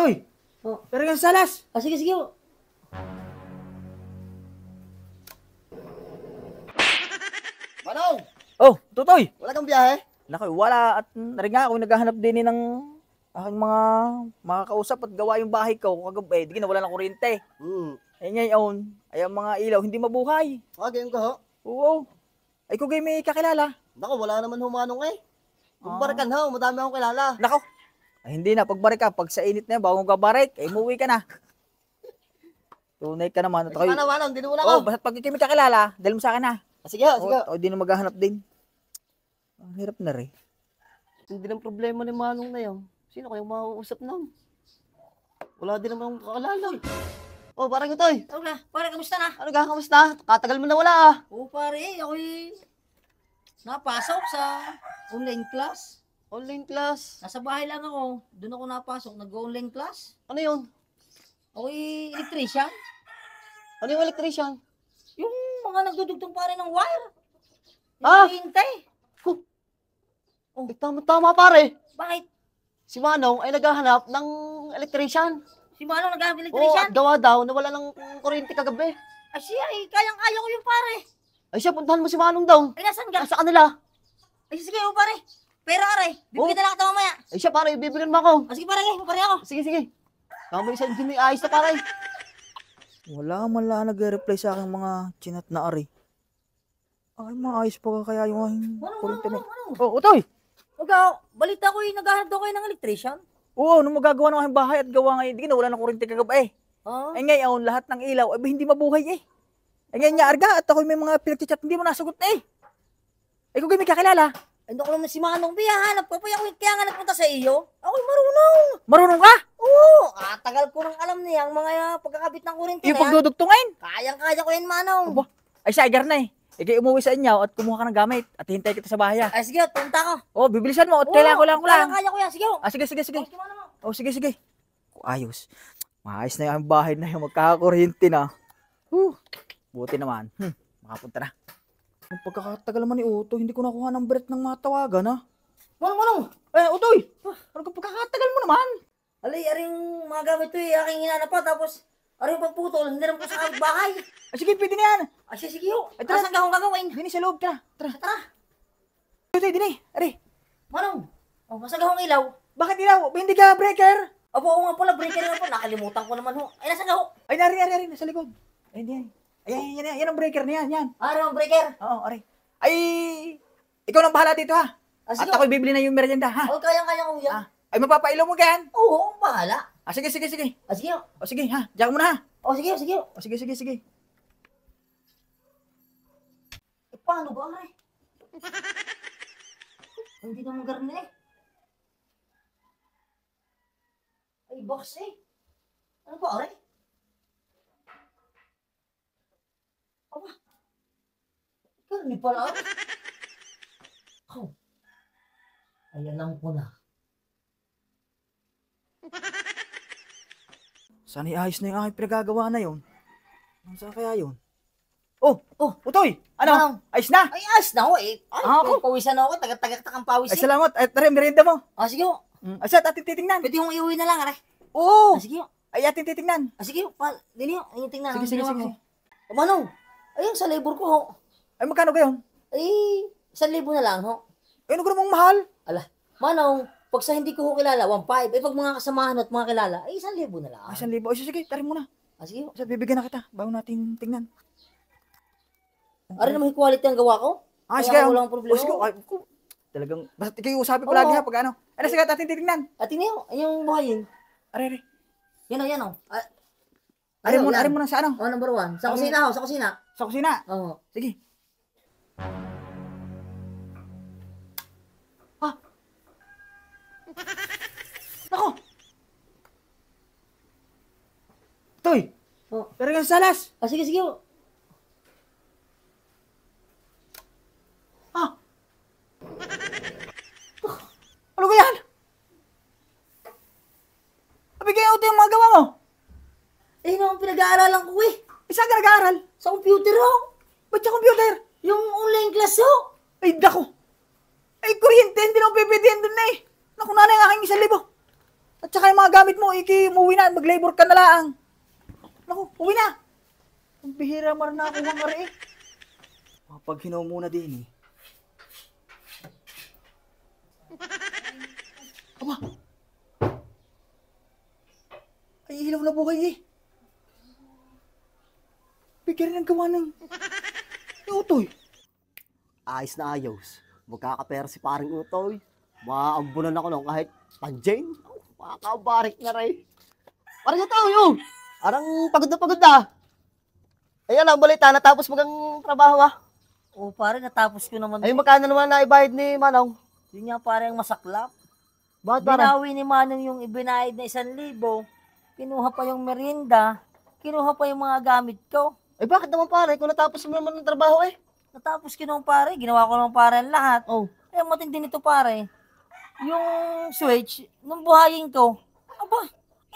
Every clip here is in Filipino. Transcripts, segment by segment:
Utoy! Oh. Pero yung salas! Sige, sige. Manong! Oh, Tutoy! Wala kang biyahe? Naku, wala. At rin nga ako naghahanap din ng aking mga makakausap at gawa yung bahay ko. Kagabi, di na wala ng kuryente. Eh ngayon, ay ang mga ilaw hindi mabuhay. Ganyan ka ho? Oo. Ay kung kayo may kakilala. Naku, wala naman humanong eh. Pagbarikan ho, madami akong kilala. Nako. Ay hindi na, pagbarik ka. Pag sa init na yan, bago ka barik, ay umuwi ka na. Tunay ka naman. At Ay, sana manong, dinula oh, ko. basta pag kayo may kakilala, dahil mo sa akin na. Sige ho, sige ho. O, di na maghahanap din. Ang hirap na rin. Hindi ng problema ni Manong na yun. Sino kayong mauusap nun? Wala din naman akong kakilala. Oh, parang ito eh. Tawag na. Pare, kamusta na? Ano ka, kamusta? Katagal mo na wala ah. Oo, pare. Ako'y napasok sa online class. Online class. Nasa bahay lang ako. Doon ako napasok. Nag-online class. Ano yun? Ako'y electrician. Ano yung electrician? Yung mga nagdudugtong pare ng wire. Ah! Hintay. Tama pare. Bakit? Si Manong ay naghahanap ng electrician. Si Manong naghahanap ng Oo, electrician? at gawa daw na wala ng kuryente kagabi. Ay siya, kayang-kaya ko yung pare. Ay siya, puntahan mo si Manong daw. Ay, nasan ka? Sa kanila. Ay, sige, pare. Pero aray, bibigyan na lang kita mamaya. Ay siya, pare, bibigyan mo ako. Sige, pare, pare ako. Sige, sige. Tama yung sa engineer, ayos na pare. Wala man lang nag-reply sa aking mga chinat na ari. Ay, maayos pa kaya yung aking kuryente na. Oh, Utoy! Balita ko naghahanap daw kayo ng electrician. Oo, nung magagawa ng aking bahay at gawa ngayon, di na wala ng kuryente kagabi eh. Oh. Eh ngayon, lahat ng ilaw, ay hindi mabuhay eh. Eh ngayon niya, Arga, at ako may mga pinagchat, hindi mo nasagot na eh. Eh kung kayo may kakilala, Ano ko naman si Manong, hanap ko pa kaya nga nagpunta sa iyo. Ako'y marunong. marunong ka? Oo, tagal ko nang alam niya ang mga pagkakabit ng kuryente Yung na yan. pagdudugtungin. Kayang-kaya ko yan, Manong. Aba, ay sagar na eh. Eh kayo umuwi sa inyo at kumuha ka ng gamit at hintay kita sa bahay ah. Ay, sige, punta ko. Oh, bibilisan mo at kailangan ko lang. Kayang-kaya ko yan, sige. Ah, sige. Sige, Manong. Oh, sige. Ayos. Maayos na yung bahay na yung magkakakuryente na. Buti naman. Makapunta na. Ang pagkakatagal naman ni Utoy, hindi ko nakuha ng breath ng mga tawagan ha. Manong. Eh, Utoy! Ano ka pagkakatagal mo naman? Aring mga gamit ko aking hinanap pa, tapos aring pagputol, hindi naman ko sa bahay. Ay, sige, pwede na yan. Ay, sige, yo. Ay, tara. Asan ka akong gagawin? Dini sa loob, tara. Tara. Utoy, dini. Ari, Manong. Asan ka akong ilaw? bakit ilaw? Hindi ka breaker? Abo, oo nga pala, breaker nga po. Nakalimutan ko naman ho. Ay, nasan ka ho? Ay, nari, nasa likod. Ay, hindi. Ay, yan ang breaker na yan. Ano ang breaker? Oo, ari. Ay, ikaw nang bahala dito ha. At Sige. ako'y bibili na yung merienda ha. Oh, kayang-kaya ko yan. Ay, mapapailaw mo yan. Oo, bahala. Sige. Sige. O sige ha, diyan mo na ha. Sige. O sige. Paano ba, aray? Hindi naman garne. Ay, box eh. Ano ba, aray? Aba. Garne pala, aray. Ayan lang ko na. Sana iayos na yung aking pinagagawa na yun. Ano saan kaya yun? Oh, Utoy! Ano? Manong. Ayos na? Ay, ayos na ako eh. Ay, Ako? pawisan ako. Tagak-takang pawis Ay, eh. salamat. Ay, tara, merienda mo. Sige ho. Ay, saan ating titingnan? Pwede kong iuwi na lang, aray. Oo! Sige ho. Ay, ating titingnan. Sige ho. Dini ho. Ayun, tingnan. Sige. Manong. Ayun, sa labor ko ho. Ay, magkano kayo? Ay, 1,000 na lang ho. Ay, ano ko namang mahal? Manong, pag sa hindi ko ho kilala, 1,500. Pag mga kasamahan at mga kilala, ay 1,000 na lang. Ay, 1,000. Ay, sige, tarin mo na. Sige ho. Sa bibigyan na kita bago natin tingnan. Ari naman yung quality ang gawa ko. Ah, Kaya sige. walang problema. Oh, sige. Ay, talagang, basta kayo usapin ko lagi ha pag ano. Ay, sige, ating titingnan. At tingnan ho, yung buhayin. Ari. Yan o. Ari mo na sa ano? Oh, number 1. Sa kusina ho, sa kusina. Sa kusina. Oo. Sige. Nako! Toy! Oh. Pero yung salas! Sige ho. Ano ba yan? Abigay out yung mga gawa mo! Eh, naman pinag-aaralan ko eh. Saan ka nag-aaral? Sa computer ho. Ba't sa computer? Yung online class ho. Ay, dako! Ay, kuryente, hindi na ako pipitihan dun na eh! Naku, nanay ang aking 1,000. At saka yung mga gamit mo, umuwi na, mag-labor ka na lang. Naku, uwi na. Ang bihira marana ako mga rin eh. Pag hinaw muna din eh. Aba! Ay, ilaw na buhay eh. Bigyan rin ang gawa ng Utoy. Ayos na ayos. Magkakapera si paring Utoy. Maambunan ako nung kahit panjain. Makakabarik na rin. Parang ito yun. Parang pagod na. Ayan ang balita, natapos magang trabaho ah. O pare, natapos ko naman. Ay magkano naman na ibayad ni Manong? Yun nga pare ang masaklap. Bakit pare? Binawi ni Manong yung ibinayad na 1,000. Kinuha pa yung merienda. Kinuha pa yung mga gamit ko. Ay bakit naman pare? Kung natapos mo naman ng trabaho eh. Natapos ko naman pare. Ginawa ko naman pare ang lahat. Oh. Eh, matindi nito pare. Yung switch, nung buhayin ko, aba,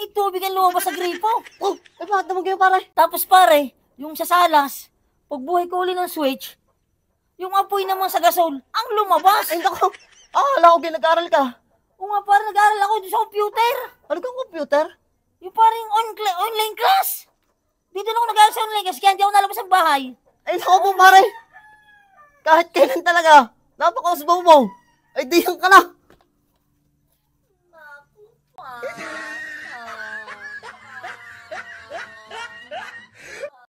tubig ang lumabas sa gripo. Oh, ay bakit naman kayo pare? Tapos pare, yung sa salas, pagbuhay ko uli ng switch, yung apoy naman sa gasol, ang lumabas. Ay naku. Alam ko nag-aaral ka. O nga pare, nag-aaral ako dun sa computer. Ano kang computer? Yung parang online class. Dito na ako nag-aaral sa online class, kaya hindi ako nalabas ng bahay. Ay naku po pare. Kahit kailan talaga. Napakausbaw mo. Ay diyan ka na. Naku, pare.